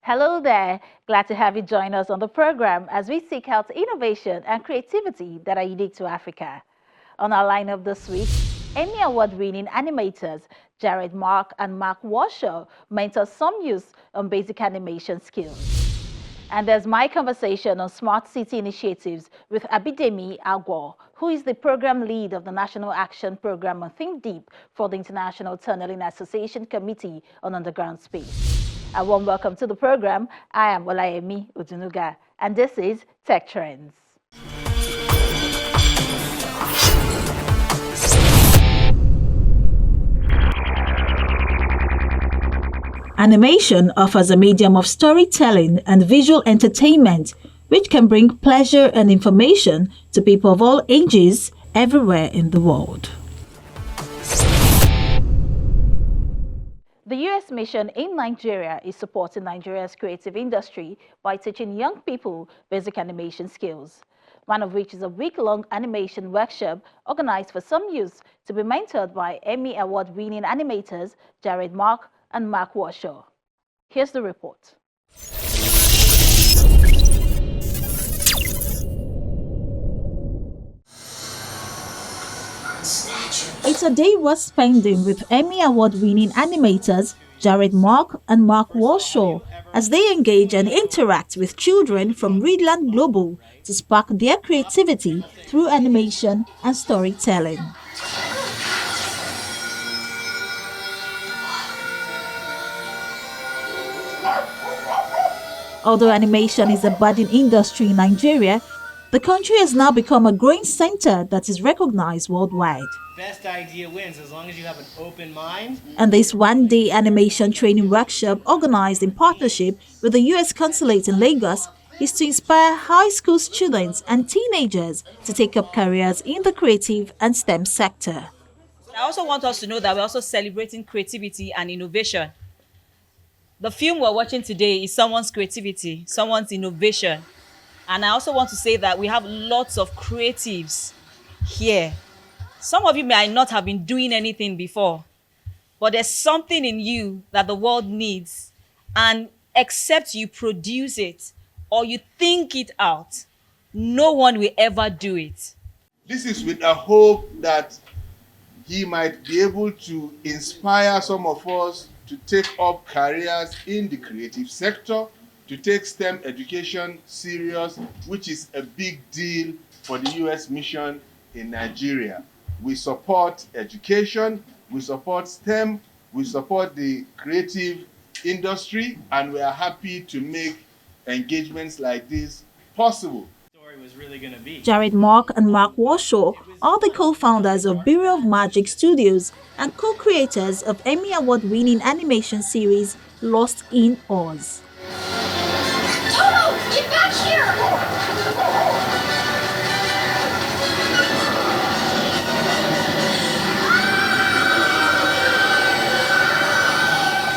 Hello there. Glad to have you join us on the program as we seek out innovation and creativity that are unique to Africa. On our lineup this week, Emmy Award-winning animators Jared Mark and Mark Washoe mentor some youth on basic animation skills. And there's my conversation on smart city initiatives with Abidemi Agwo, who is the program lead of the National Action Program on Think Deep for the International Tunneling Association Committee on Underground Space. A warm welcome to the program. I am Olayemi Udunuga, and this is Tech Trends. Animation offers a medium of storytelling and visual entertainment which can bring pleasure and information to people of all ages everywhere in the world. The U.S. mission in Nigeria is supporting Nigeria's creative industry by teaching young people basic animation skills, one of which is a week-long animation workshop organized for some youth to be mentored by Emmy Award-winning animators Jared Mark and Mark Washoe. Here's the report. It's a day worth spending with Emmy Award-winning animators Jared Mark and Mark Washoe as they engage and interact with children from Readland Global to spark their creativity through animation and storytelling. Although animation is a budding industry in Nigeria, the country has now become a growing center that is recognized worldwide. Best idea wins as long as you have an open mind. And this one-day animation training workshop, organized in partnership with the U.S. Consulate in Lagos, is to inspire high school students and teenagers to take up careers in the creative and STEM sector. I also want us to know that we're also celebrating creativity and innovation. The film we're watching today is someone's creativity, someone's innovation. And I also want to say that we have lots of creatives here. Some of you might not have been doing anything before, but there's something in you that the world needs. And except you produce it or you think it out, no one will ever do it. This is with a hope that he might be able to inspire some of us to take up careers in the creative sector, to take STEM education serious, which is a big deal for the U.S. mission in Nigeria. We support education, we support STEM, we support the creative industry, and we are happy to make engagements like this possible. Jared Mark and Mark Washoe are the co-founders of Bureau of Magic Studios and co-creators of Emmy Award-winning animation series Lost in Oz. Toto, get back here!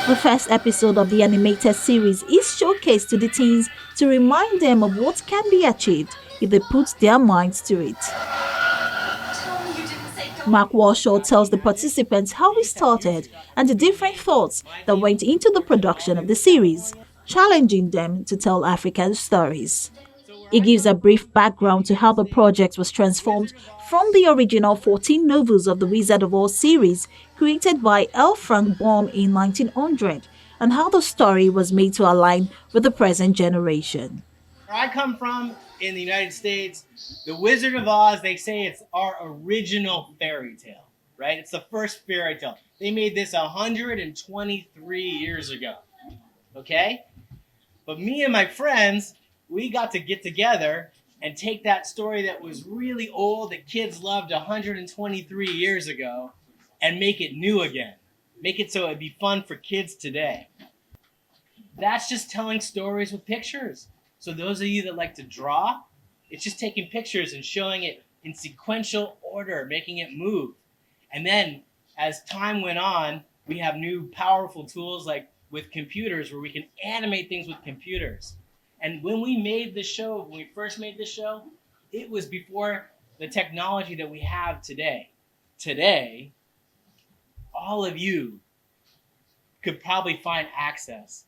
The first episode of the animated series is showcased to the teens to remind them of what can be achieved if they put their minds to it. Mark Washoe tells the participants how he started and the different thoughts that went into the production of the series, challenging them to tell African stories. He gives a brief background to how the project was transformed from the original 14 novels of the Wizard of Oz series created by L. Frank Baum in 1900 and how the story was made to align with the present generation. Where I come from in the United States, the Wizard of Oz, they say it's our original fairy tale, right? It's the first fairy tale. They made this 123 years ago, okay? But me and my friends, we got to get together and take that story that was really old, that kids loved 123 years ago, and make it new again. Make it so it'd be fun for kids today. That's just telling stories with pictures. So those of you that like to draw, it's just taking pictures and showing it in sequential order, making it move. And then as time went on, we have new powerful tools like with computers where we can animate things with computers. And when we made the show, when we first made the show, it was before the technology that we have today. Today, all of you could probably find access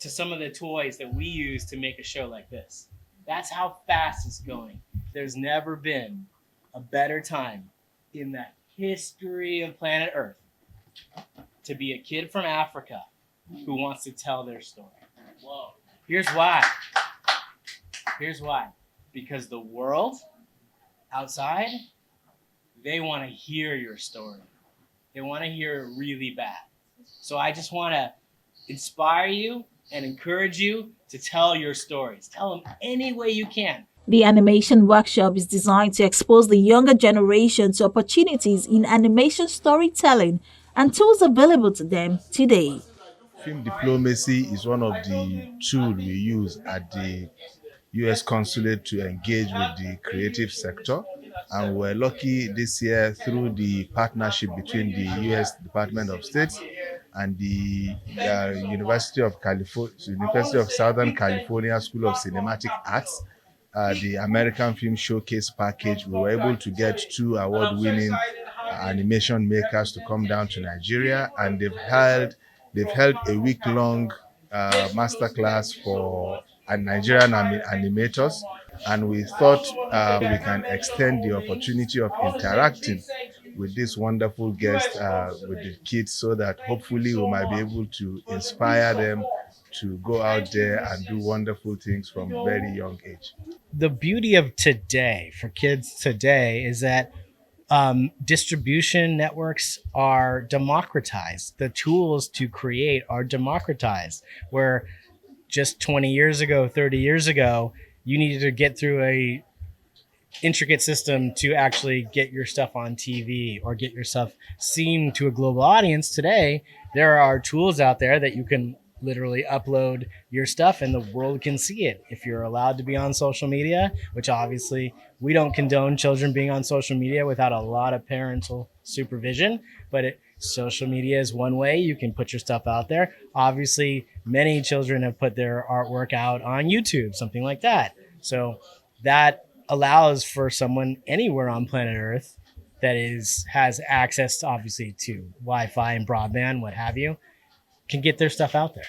to some of the toys that we use to make a show like this. That's how fast it's going. There's never been a better time in the history of planet Earth to be a kid from Africa who wants to tell their story. Whoa. Here's why. Because the world outside, they want to hear your story. They want to hear it really bad. So I just want to inspire you and encourage you to tell your stories. Tell them any way you can. The animation workshop is designed to expose the younger generation to opportunities in animation storytelling and tools available to them today. Film diplomacy is one of the tools we use at the U.S. Consulate to engage with the creative sector. And we're lucky this year through the partnership between the U.S. Department of State and the University of Southern California School of Cinematic Arts, the American Film Showcase package. We were able to get 2 award-winning animation makers to come down to Nigeria, and they've held a week-long masterclass for Nigerian animators, and we thought we can extend the opportunity of interacting with this wonderful guest with the kids, so that hopefully we might be able to inspire them to go out there and do wonderful things from a very young age. The beauty of today, for kids today, is that distribution networks are democratized. The tools to create are democratized, where just 20 years ago, 30 years ago, you needed to get through a intricate system to actually get your stuff on TV or get your stuff seen to a global audience. Today, there are tools out there that you can literally upload your stuff and the world can see it. If you're allowed to be on social media, which obviously we don't condone children being on social media without a lot of parental supervision, but social media is one way you can put your stuff out there. Obviously, many children have put their artwork out on YouTube, something like that. So that allows for someone anywhere on planet Earth that has access to, obviously, to Wi-Fi and broadband, what have you, can get their stuff out there.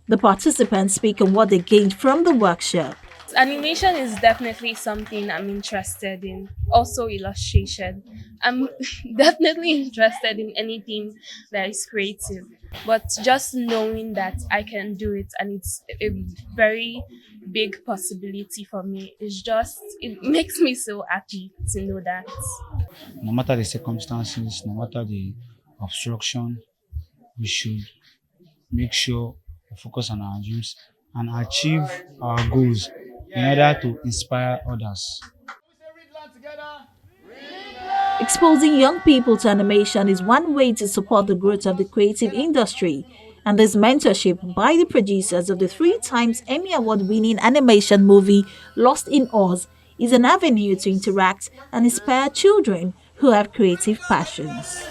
The participants speak on what they gained from the workshop. Animation is definitely something I'm interested in. Also illustration. I'm definitely interested in anything that is creative. But just knowing that I can do it and it's a very big possibility for me, it makes me so happy to know that. No matter the circumstances, no matter the obstruction, we should make sure we focus on our dreams and achieve our goals in order to inspire others. Exposing young people to animation is one way to support the growth of the creative industry, and this mentorship by the producers of the 3 times Emmy Award-winning animation movie Lost in Oz is an avenue to interact and inspire children who have creative passions.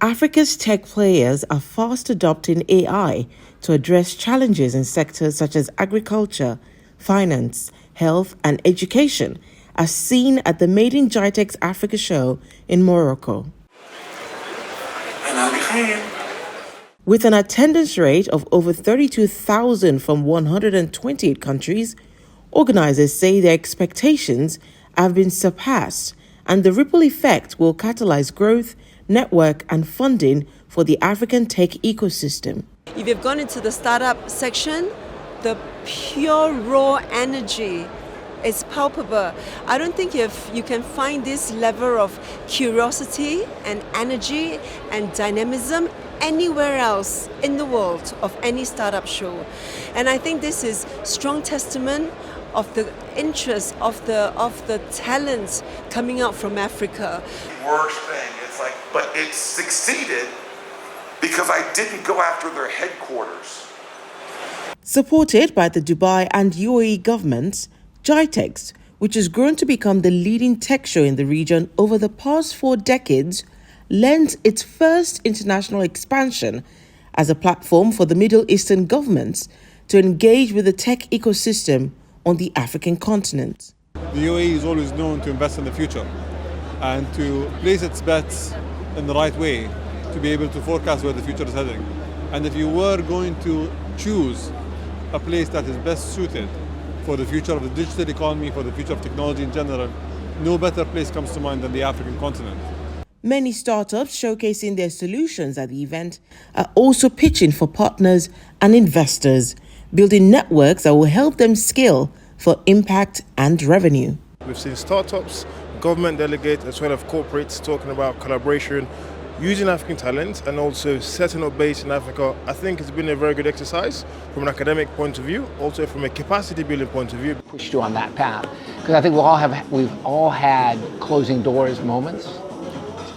Africa's tech players are fast adopting AI to address challenges in sectors such as agriculture, finance, health, and education, as seen at the Made in Jitex Africa show in Morocco. With an attendance rate of over 32,000 from 128 countries, organizers say their expectations have been surpassed, and the ripple effect will catalyze growth, network, and funding for the African tech ecosystem. If you've gone into the startup section, the pure raw energy is palpable. I don't think you can find this level of curiosity and energy and dynamism anywhere else in the world of any startup show. And I think this is strong testament of the interest of the talent coming out from Africa. Worst thing, it's like, but it succeeded because I didn't go after their headquarters. Supported by the Dubai and UAE governments, Jitex, which has grown to become the leading tech show in the region over the past 4 decades, lends its first international expansion as a platform for the Middle Eastern governments to engage with the tech ecosystem on the African continent. The UAE is always known to invest in the future and to place its bets in the right way to be able to forecast where the future is heading. And if you were going to choose a place that is best suited for the future of the digital economy, for the future of technology in general, no better place comes to mind than the African continent. Many startups showcasing their solutions at the event are also pitching for partners and investors, building networks that will help them scale for impact and revenue. We've seen startups, government delegates, as well as corporates talking about collaboration, using African talent and also setting up base in Africa. I think it's been a very good exercise from an academic point of view, also from a capacity building point of view. Pushed you on that path, because I think we've all had closing doors moments.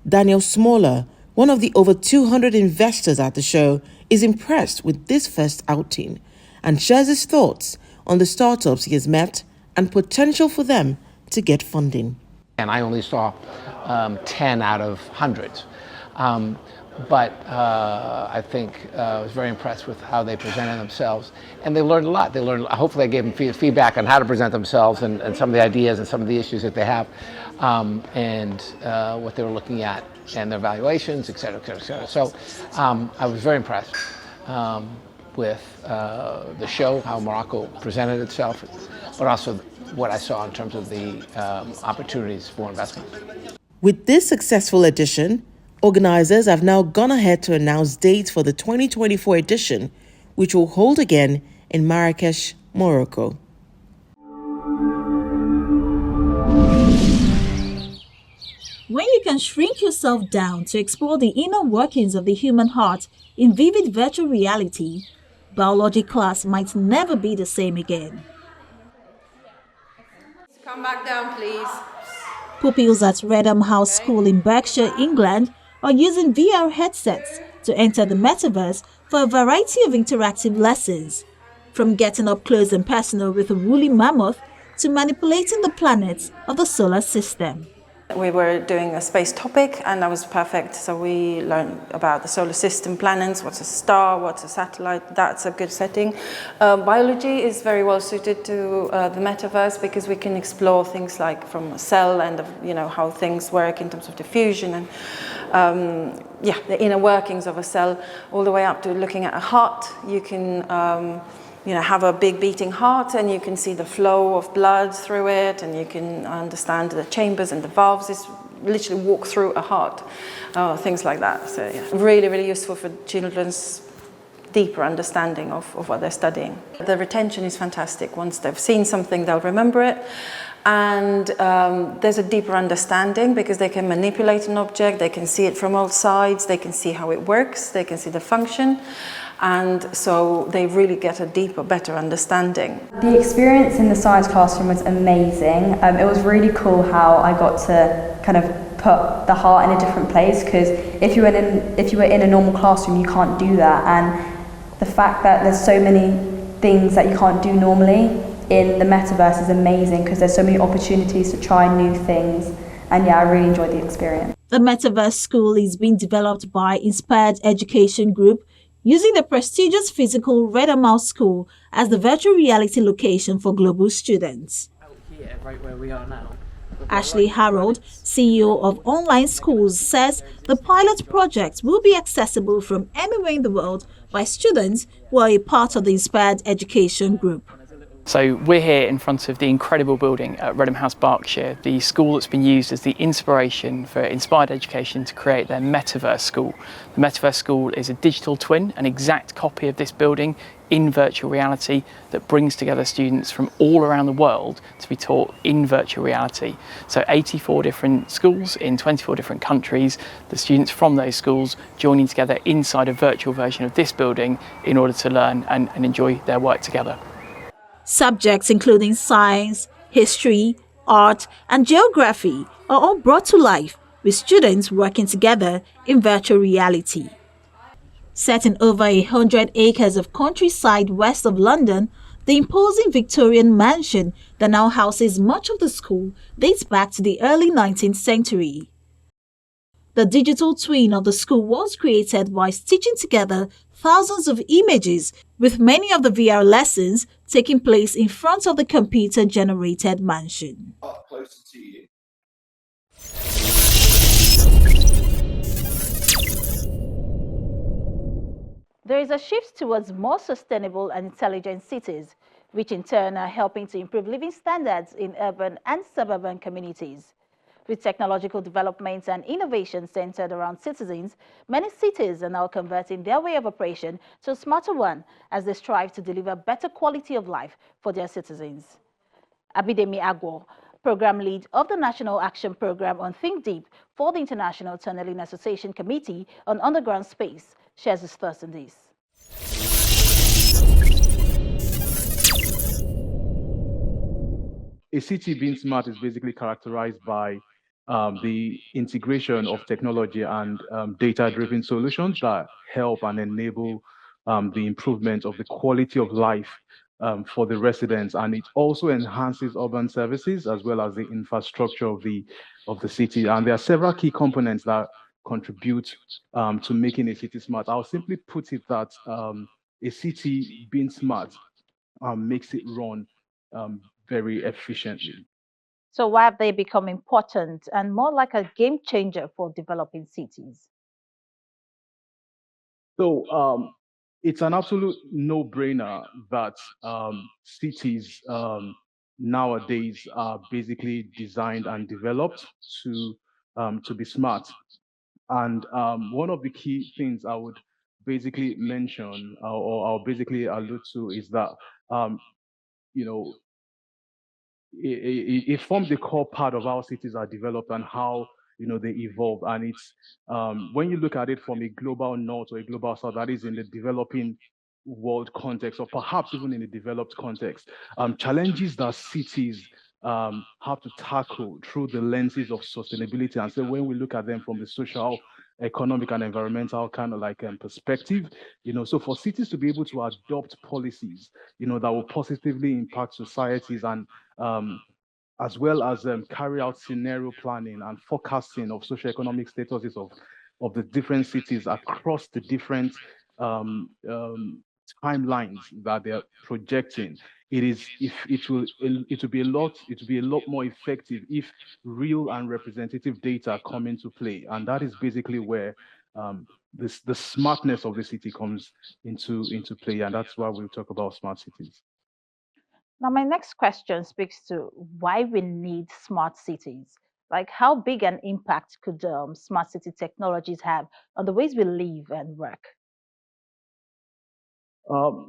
Daniel Smaller, one of the over 200 investors at the show, is impressed with this first outing and shares his thoughts on the startups he has met and potential for them to get funding. And I only saw 10 out of hundreds. But I think I was very impressed with how they presented themselves, and they learned a lot. Hopefully I gave them feedback on how to present themselves and some of the ideas and some of the issues that they have, and what they were looking at and their valuations, et cetera, et cetera, et cetera. So I was very impressed with the show, how Morocco presented itself, but also what I saw in terms of the opportunities for investment. With this successful edition, organizers have now gone ahead to announce dates for the 2024 edition, which will hold again in Marrakesh, Morocco. When you can shrink yourself down to explore the inner workings of the human heart in vivid virtual reality, biology class might never be the same again. Come back down, please. Pupils at Redham House School in Berkshire, England, are using VR headsets to enter the metaverse for a variety of interactive lessons, from getting up close and personal with a woolly mammoth to manipulating the planets of the solar system. We were doing a space topic and that was perfect. So we learned about the solar system, planets, what's a star, what's a satellite. That's a good setting. Biology is very well suited to the metaverse because we can explore things like from a cell and how things work in terms of diffusion and the inner workings of a cell, all the way up to looking at a heart. You can have a big beating heart and you can see the flow of blood through it and you can understand the chambers and the valves. It's literally walk through a heart, things like that. So really, really useful for children's deeper understanding of what they're studying. The retention is fantastic. Once they've seen something, they'll remember it. And there's a deeper understanding because they can manipulate an object, they can see it from all sides, they can see how it works, they can see the function. And so they really get a deeper, better understanding. The experience in the science classroom was amazing. It was really cool how I got to kind of put the heart in a different place, because if you were in a normal classroom, you can't do that. And the fact that there's so many things that you can't do normally in the metaverse is amazing, because there's so many opportunities to try new things. And I really enjoyed the experience. The Metaverse School is being developed by Inspired Education Group, using the prestigious physical Redham House School as the virtual reality location for global students. Here, right where we are now. Ashley Harold, CEO of Online Schools, says the pilot project will be accessible from anywhere in the world by students who are a part of the Inspired Education Group. So we're here in front of the incredible building at Redham House, Berkshire, the school that's been used as the inspiration for Inspired Education to create their Metaverse School. The Metaverse School is a digital twin, an exact copy of this building in virtual reality that brings together students from all around the world to be taught in virtual reality. So 84 different schools in 24 different countries, the students from those schools joining together inside a virtual version of this building in order to learn and enjoy their work together. Subjects including science, history, art, and geography are all brought to life with students working together in virtual reality. Set in over 100 acres of countryside west of London, the imposing Victorian mansion that now houses much of the school dates back to the early 19th century. The digital twin of the school was created by stitching together thousands of images, with many of the VR lessons taking place in front of the computer-generated mansion. Closer to you. There is a shift towards more sustainable and intelligent cities, which in turn are helping to improve living standards in urban and suburban communities. With technological developments and innovation centered around citizens, many cities are now converting their way of operation to a smarter one as they strive to deliver better quality of life for their citizens. Abidemi Agwo, Program Lead of the National Action Program on Think Deep for the International Tunneling Association Committee on Underground Space, shares his thoughts on this. A city being smart is basically characterized by the integration of technology and data-driven solutions that help and enable the improvement of the quality of life for the residents, and it also enhances urban services as well as the infrastructure of the city. And there are several key components that contribute to making a city smart. I'll simply put it that a city being smart makes it run very efficiently. So why have they become important and more like a game changer for developing cities? So it's an absolute no-brainer that cities nowadays are basically designed and developed to be smart. And one of the key things I would basically mention or I'll basically allude to is that you know it forms a core part of how cities are developed and how they evolve. And it's when you look at it from a global north or a global south, that is in the developing world context, or perhaps even in a developed context, challenges that cities have to tackle through the lenses of sustainability. And so when we look at them from the social, economic, and environmental kind of like perspective, so for cities to be able to adopt policies, that will positively impact societies and as well as carry out scenario planning and forecasting of socioeconomic statuses of the different cities across the different timelines that they're projecting. It will be a lot more effective if real and representative data come into play, and that is basically where the smartness of the city comes into play, and that's why we talk about smart cities. Now, my next question speaks to why we need smart cities. Like, how big an impact could smart city technologies have on the ways we live and work?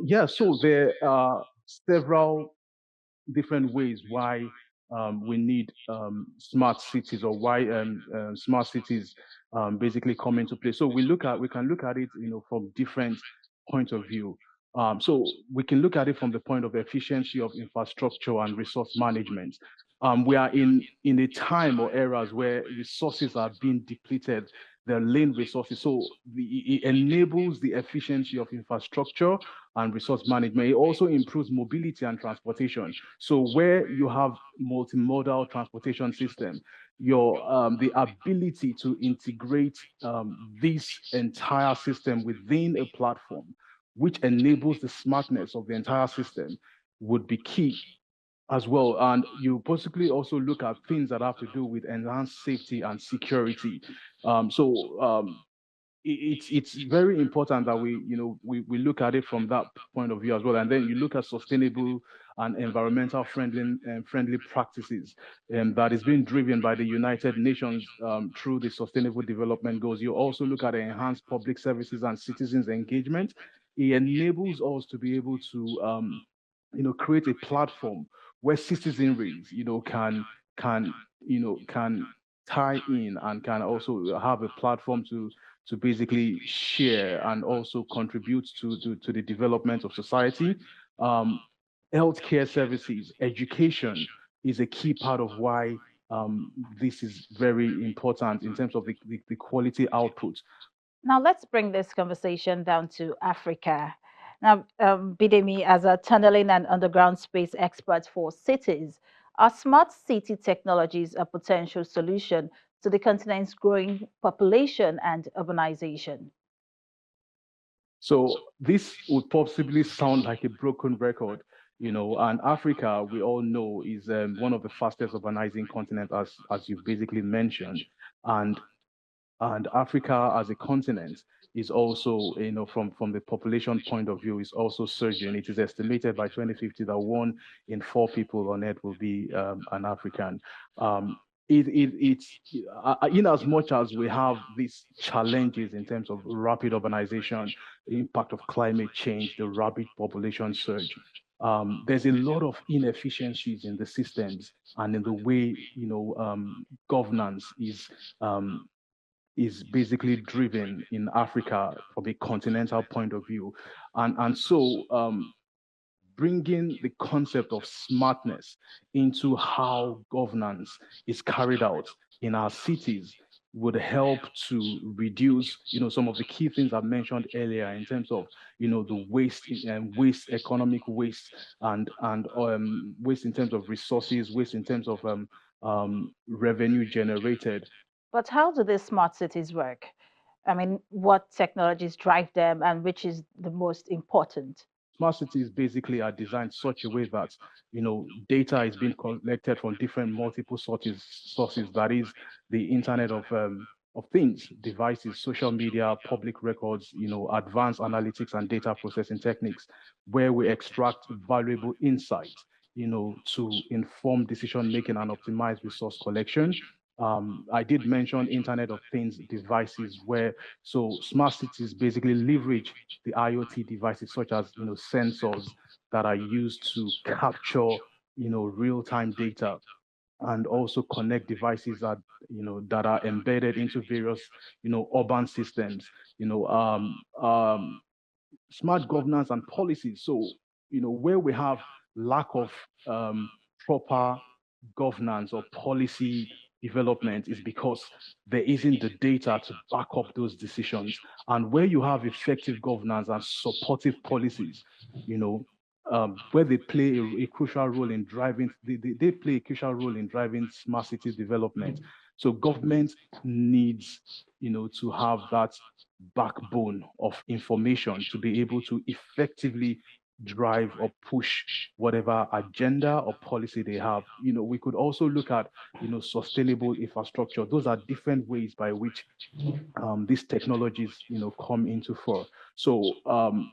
Yeah, so there are several different ways why we need smart cities, or why smart cities basically come into play. So we can look at it, from different point of view. So we can look at it from the point of efficiency of infrastructure and resource management. We are in a time or eras where resources are being depleted. They're lean resources, so it enables the efficiency of infrastructure and resource management. It also improves mobility and transportation. So where you have multimodal transportation system, your the ability to integrate this entire system within a platform, which enables the smartness of the entire system, would be key as well. And you possibly also look at things that have to do with enhanced safety and security. It's very important that we look at it from that point of view as well. And then you look at sustainable and environmental friendly practices that is being driven by the United Nations through the Sustainable Development Goals. You also look at enhanced public services and citizens engagement. It enables us to be able to create a platform where citizenry can tie in and can also have a platform to basically share and also contribute to the development of society. Healthcare services, education is a key part of why this is very important in terms of the quality output. Now, let's bring this conversation down to Africa. Now, Bidemi, as a tunneling and underground space expert for cities, are smart city technologies a potential solution to the continent's growing population and urbanization? So this would possibly sound like a broken record, And Africa, we all know, is one of the fastest urbanizing continents, as you've basically mentioned. And Africa as a continent is also, from the population point of view, is also surging. It is estimated by 2050 that 1 in 4 people on Earth will be an African. It's in as much as we have these challenges in terms of rapid urbanization, the impact of climate change, the rapid population surge. There's a lot of inefficiencies in the systems and in the way governance is basically driven in Africa from a continental point of view. And so bringing the concept of smartness into how governance is carried out in our cities would help to reduce, some of the key things I mentioned earlier in terms of, the waste, economic waste, and waste in terms of resources, waste in terms of revenue generated. But how do these smart cities work? I mean, what technologies drive them and which is the most important? Smart cities basically are designed such a way that data is being collected from different multiple sources, that is the internet of things, devices, social media, public records, advanced analytics and data processing techniques, where we extract valuable insight, to inform decision making and optimize resource collection. I did mention Internet of Things devices, where smart cities basically leverage the IoT devices, such as sensors that are used to capture real-time data, and also connect devices that are embedded into various urban systems. Smart governance and policies. So, where we have lack of proper governance or policy development is because there isn't the data to back up those decisions. And where you have effective governance and supportive policies, where they play a crucial role in driving, they play a crucial role in driving smart cities development. So government needs, to have that backbone of information to be able to effectively drive or push whatever agenda or policy they have. We could also look at, sustainable infrastructure. Those are different ways by which these technologies, come into fore. So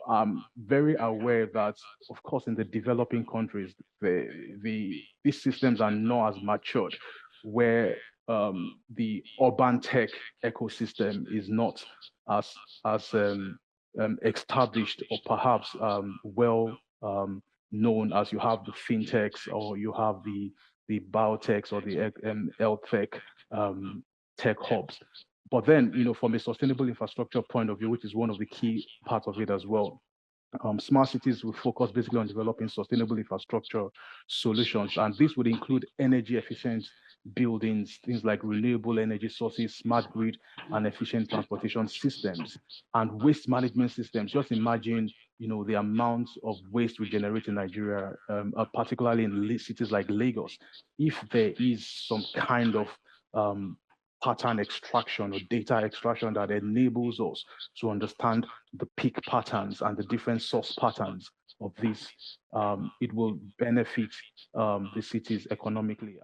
I'm very aware that, of course, in the developing countries, these systems are not as matured, where the urban tech ecosystem is not as established, or perhaps well known, as you have the fintechs, or you have the biotechs, or the health tech tech hubs. But then, from a sustainable infrastructure point of view, which is one of the key parts of it as well, smart cities will focus basically on developing sustainable infrastructure solutions. And this would include energy efficient buildings, things like renewable energy sources, smart grid, and efficient transportation systems, and waste management systems. Just imagine, the amount of waste we generate in Nigeria, particularly in cities like Lagos. If there is some kind of pattern extraction or data extraction that enables us to understand the peak patterns and the different source patterns of this, it will benefit the cities economically.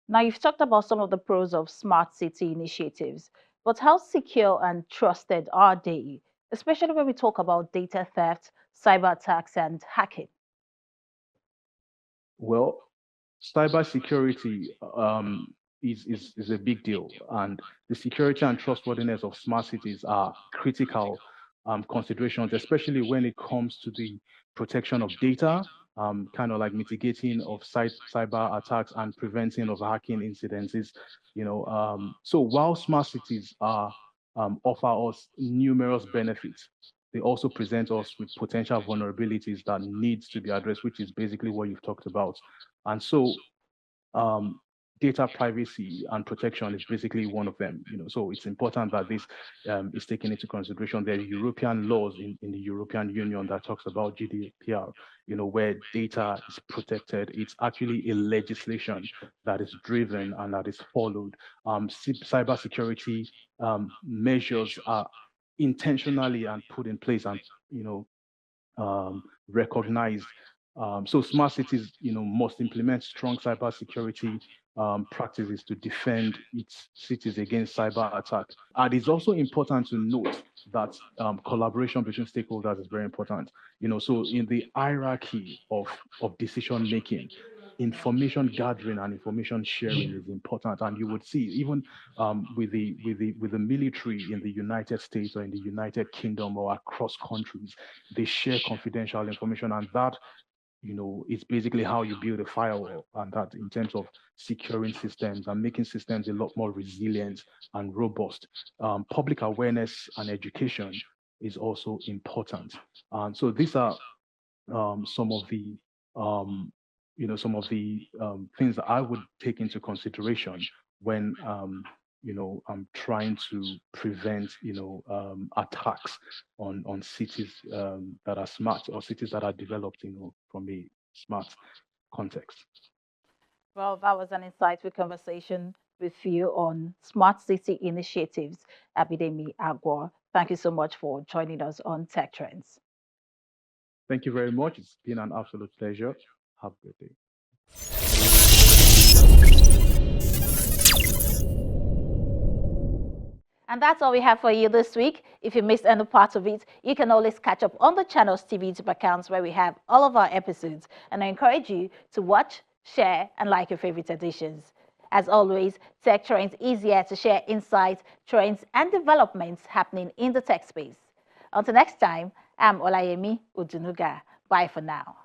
Now, you've talked about some of the pros of smart city initiatives, but how secure and trusted are they, especially when we talk about data theft, cyber attacks, and hacking? Well, cybersecurity is a big deal, and the security and trustworthiness of smart cities are critical considerations, especially when it comes to the protection of data, kind of like mitigating of cyber attacks and preventing of hacking incidences. So while smart cities offer us numerous benefits, they also present us with potential vulnerabilities that needs to be addressed, which is basically what you've talked about. And so um, data privacy and protection is basically one of them. So it's important that this is taken into consideration. There are European laws in the European Union that talks about GDPR, where data is protected. It's actually a legislation that is driven and that is followed. Cybersecurity measures are intentionally and put in place and recognized So smart cities, must implement strong cybersecurity practices to defend its cities against cyber attack. And it's also important to note that collaboration between stakeholders is very important. So in the hierarchy of decision making, information gathering and information sharing is important. And you would see even with the military in the United States or in the United Kingdom or across countries, they share confidential information, and that it's basically how you build a firewall, and that in terms of securing systems and making systems a lot more resilient and robust. Public awareness and education is also important. And so these are some of the things that I would take into consideration when I'm trying to prevent attacks on cities that are smart, or cities that are developed from a smart context. Well, that was an insightful conversation with you on smart city initiatives, Abidemi Agwo. Thank you so much for joining us on Tech Trends. Thank you very much. It's been an absolute pleasure. Have a good day. And that's all we have for you this week. If you missed any part of it, you can always catch up on the channel's TV YouTube accounts where we have all of our episodes. And I encourage you to watch, share, and like your favorite editions. As always, Tech Trends is here to share insights, trends, and developments happening in the tech space. Until next time, I'm Olayemi Udunuga. Bye for now.